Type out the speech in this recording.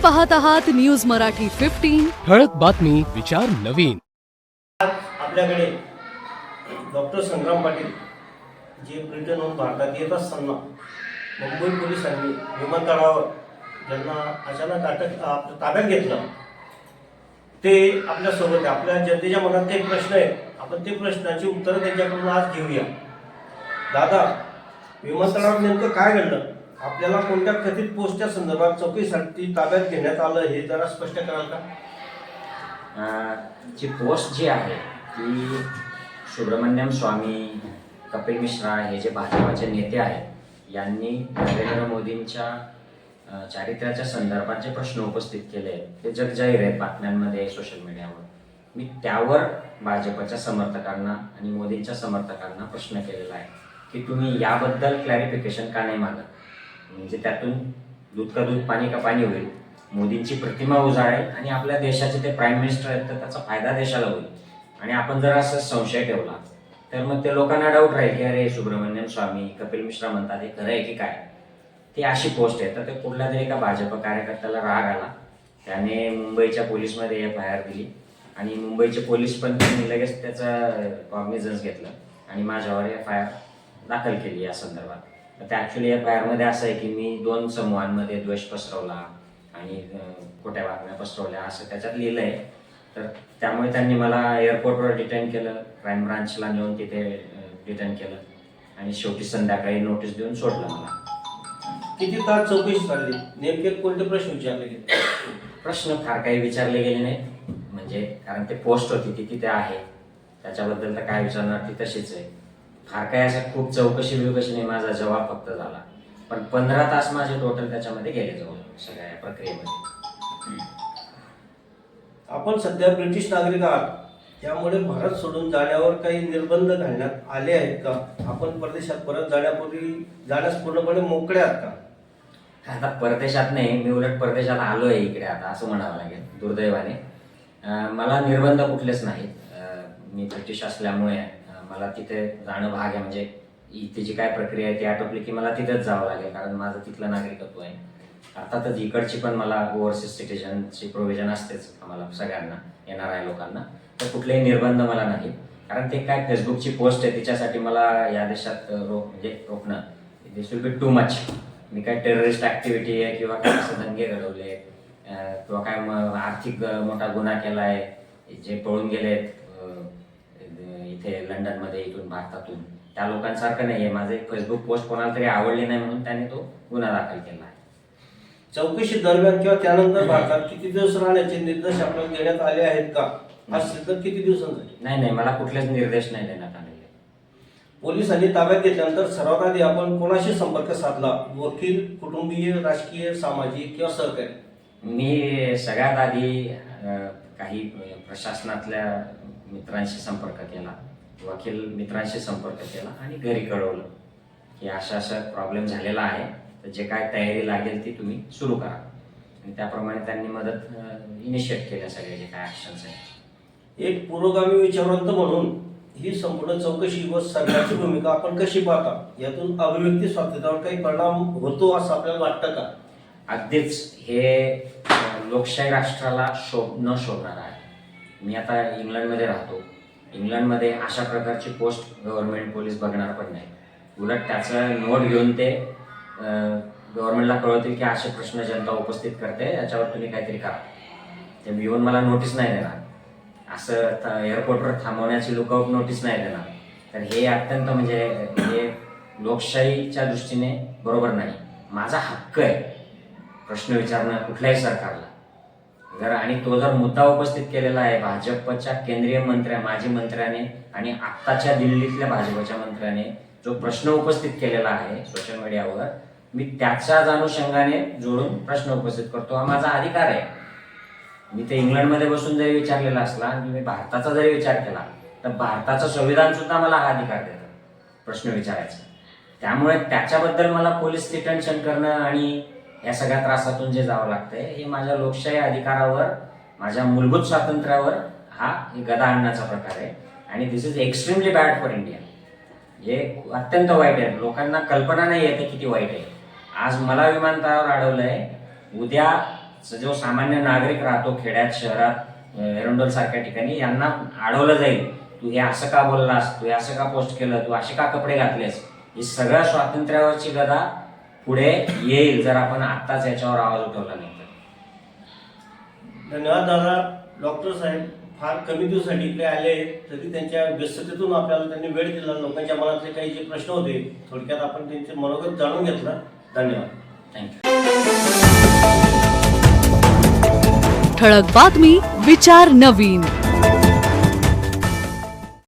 पाहत आहात न्यूज मराठी 15 ठळक बातमी विचार नवीन. आज आपल्याकडे डॉक्टर संग्राम पाटील जे ब्रिटनहून भारतात येत असताना मुंबई पोलिसांनी विमानतळावर ज्यांना अचानक ताब्यात घेतलं ते आपल्यासोबत आहे. आपल्या जनतेच्या मनात काही प्रश्न आहेत, आपण ते प्रश्नाची उत्तरं त्यांच्याकडून आज घेऊया. दादा, विमानतळावर नेमकं काय घडलं? आपल्याला कोणत्या कथित पोस्टच्या संदर्भात चौकशीसाठी ताब्यात घेण्यात आलं हे जरा स्पष्ट कराल का? जी पोस्ट जी आहे ती सुब्रमण्यम स्वामी, कपिल मिश्रा हे जे भाजपाचे नेते आहेत यांनी नरेंद्र मोदींच्या चारित्र्याच्या संदर्भात जे प्रश्न उपस्थित केले आहेत ते जगजाहीर आहेत बातम्यांमध्ये, सोशल मीडियावर. मी त्यावर भाजपच्या समर्थकांना आणि मोदींच्या समर्थकांना प्रश्न केलेला आहे की तुम्ही याबद्दल क्लॅरिफिकेशन का नाही मागत? म्हणजे त्यातून दूध का दूध, पाणी का पाणी होईल, मोदींची प्रतिमा उजाळेल आणि आपल्या देशाचे ते प्राईम मिनिस्टर आहेत तर त्याचा फायदा देशाला होईल. आणि आपण जर असं संशय ठेवला तर मग ते लोकांना डाऊट राहील की अरे सुब्रमण्यम स्वामी, कपिल मिश्रा म्हणतात हे खरं आहे की काय? ती अशी पोस्ट आहे. तर ते कुठल्या तरी एका भाजप कार्यकर्त्याला राग आला, त्याने मुंबईच्या पोलीसमध्ये FIR दिली आणि मुंबईचे पोलीस पण त्यांनी लगेच त्याचं कॉग्निझन्स घेतलं आणि माझ्यावर FIR दाखल केली या संदर्भात. तर ॲक्च्युली FIR मध्ये असं आहे की मी 2 समूहांमध्ये द्वेष पसरवला आणि खोट्या बातम्या पसरवल्या असं त्याच्यात लिहिलं आहे. तर त्यामुळे त्यांनी मला एअरपोर्टवर डिटेन केलं, क्राईम ब्रांचला नेऊन तिथे डिटेन केलं आणि शेवटी संध्याकाळी नोटीस देऊन सोडलं मला. किती तास चौकशी चालली? नेमके कोणते प्रश्न विचारले गेले? प्रश्न फार काही विचारले गेले नाहीत, म्हणजे कारण ते पोस्ट होती ती तिथे आहे, त्याच्याबद्दल तर काय विचारणार, ती तशीच आहे. फार काही असं खूप चौकशी नाही, माझा जबाब फक्त झाला. पण 15 तास माझे टोटल त्याच्यामध्ये गेले जवळ सगळ्या प्रक्रियेमध्ये. आपण सध्या ब्रिटिश नागरिक आहात, त्यामुळे भारत सोडून जाण्यावर काही निर्बंध घालण्यात आले आहेत का? आपण परदेशात परत जाण्यास पूर्णपणे मोकळे आहात का? आता परदेशात नाही, मी उलट परदेशात आलोय इकडे आता असं म्हणावं लागेल दुर्दैवाने. मला निर्बंध कुठलेच नाहीत. मी ब्रिटिश असल्यामुळे मला तिथे जाणं भाग आहे. म्हणजे इथे जी काय प्रक्रिया आहे ती आटोपली की मला तिथेच जावं लागेल, कारण माझं तिथलं नागरिकत्व आहे. अर्थातच इकडची पण मला ओव्हरसीज सिटिझनची प्रोव्हिजन असतेच आम्हाला सगळ्यांना, NRI लोकांना. तर कुठलेही निर्बंध मला नाही, कारण ते काय फेसबुकची पोस्ट आहे तिच्यासाठी मला या देशात रोखणं दिस विल बी टू मच. मी काय टेररिस्ट ॲक्टिव्हिटी आहे किंवा काय असं दंगे घडवले किंवा काय आर्थिक मोठा गुन्हा केला आहे, जे पळून गेलेत इथे लंडनमध्ये इथून भारतातून, त्या लोकांसारखं नाही आहे. माझं एक फेसबुक पोस्ट कोणाला तरी आवडली नाही म्हणून त्याने तो गुन्हा दाखल केला आहे. चौकशी दरम्यान किंवा त्यानंतर भारतात किती दिवस राहण्याचे निर्देश आपल्याला देण्यात आले आहेत का? असतील तर किती दिवसांसाठी? नाही, मला कुठलेच निर्देश नाही देण्यात आलेले. पोलिसांनी ताब्यात घेतल्यानंतर सर्वात आधी आपण कोणाशी संपर्क साधला? वकील, कुटुंबीय, राजकीय, सामाजिक किंवा सहकारी? मी सगळ्यात आधी काही प्रशासनातल्या मित्रांशी संपर्क केला, वकील मित्रांशी संपर्क केला आणि घरी कळवलं की अशा प्रॉब्लेम झालेला आहे, तर जे काय तयारी लागेल ती तुम्ही सुरू करा. आणि त्याप्रमाणे त्यांनी मदत इनिशिएट केल्या, सगळे जे काय ॲक्शन्स आहेत. एक पुरोगामी विचारवंत म्हणून ही संपूर्ण चौकशी व सरकारची भूमिका आपण कशी पाहता? यातून अभिव्यक्ती स्वातंत्र्यावर काही परिणाम होतो असं आपल्याला वाटतं का? अगदीच हे लोकशाही राष्ट्राला न शोभणार आहे. मी आता इंग्लंडमध्ये राहतो. इंग्लंडमध्ये अशा प्रकारची पोस्ट गव्हर्नमेंट पोलीस बघणार पण नाही. उलट त्याचं नोट घेऊन ते गव्हर्नमेंटला कळवतील की असे प्रश्न जनता उपस्थित करते, याच्यावर तुम्ही काहीतरी करा. ते येऊन मला नोटीस नाही देणार, असं एअरपोर्टवर थांबवण्याची लुकआउट नोटीस नाही देणार. तर हे अत्यंत म्हणजे हे लोकशाहीच्या दृष्टीने बरोबर नाही. माझा हक्क आहे प्रश्न विचारणं कुठल्याही सरकारला. आणि तो जर मुद्दा उपस्थित केलेला आहे भाजपच्या केंद्रीय माजी मंत्र्याने आणि आत्ताच्या दिल्लीतल्या भाजपच्या मंत्र्याने जो प्रश्न उपस्थित केलेला आहे सोशल मीडियावर, मी त्याच्याच अनुषंगाने जोडून प्रश्न उपस्थित करतो. हा माझा अधिकार आहे. मी ते इंग्लंडमध्ये बसून जरी विचारलेला असला आणि मी भारताचा जरी विचार केला तर भारताचं संविधान सुद्धा मला हा अधिकार देतं प्रश्न विचारायचा. त्यामुळे त्याच्याबद्दल मला पोलीस डिटेन्शन करणं आणि या सगळ्या त्रासातून जे जावं लागतंय हे माझ्या लोकशाही अधिकारावर, माझ्या मूलभूत स्वातंत्र्यावर हा गदा आणण्याचा प्रकार आहे. आणि this is extremely bad for India. हे अत्यंत वाईट आहे. लोकांना कल्पना नाही येते किती वाईट आहे. आज मला विमानतळावर अडवलंय, उद्या जो सामान्य नागरिक राहतो खेड्यात शहरात एरंडोल सारख्या ठिकाणी यांना अडवलं जाईल, तू हे असं का बोललास, तू हे असं का पोस्ट केलं, तू असे का कपडे घातलेस, ही सगळ्या स्वातंत्र्यावरची गदा पुढे येईल जर आपण आत्ताच याच्यावर आवाज उठवला नाही तर. धन्यवाद दादा. डॉक्टर साहेब फार कमी दिवसासाठी इकडे आले, तरी त्यांच्या व्यस्ततेतून आपल्याला त्यांनी वेळ दिला. लोकांच्या मनातले काही जे प्रश्न होते थोडक्यात आपण त्यांचे मनोगत जाणून घेतलं. धन्यवाद. थँक्यू. ठळक बातमी विचार नवीन.